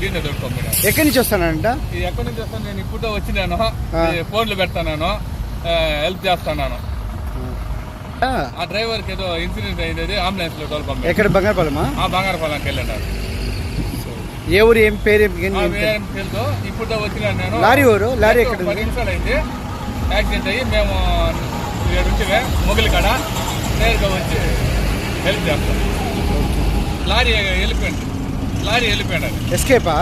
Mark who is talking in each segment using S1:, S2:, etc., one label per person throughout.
S1: దీన్ని దొరుకుతాం.
S2: ఎక్కడి నుంచి వస్తానంట?
S1: ఎక్కడి నుంచి వస్తాను? నేను ఇప్పుడు వచ్చినాను, ఫోన్లు పెడతాను, హెల్ప్ చేస్తాను. ఆ డ్రైవర్కి ఏదో ఇన్సిడెంట్ అయింది, అంబులెన్స్ లో తోలుకోం.
S2: ఎక్కడ? బంగారపాలెమా?
S1: బంగారపాలెంకి వెళ్ళాడు.
S2: ఏ ఊరు? ఏం పేరు?
S1: తెలుసు. ఇప్పుడు వచ్చినాను నేను.
S2: లారీ ఊరు? లారీ ఎక్కడ?
S1: 10 నిమిషాలు అయింది యాక్సిడెంట్ అయ్యి. మేము 7 నుంచి మొగలి కాడ నేరుగా వచ్చి హెల్ప్ చేస్తాం. లారీ వెళ్ళిపోయాడు.
S2: ఎస్కేపా?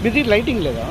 S2: మీది లైటింగ్ లేదా?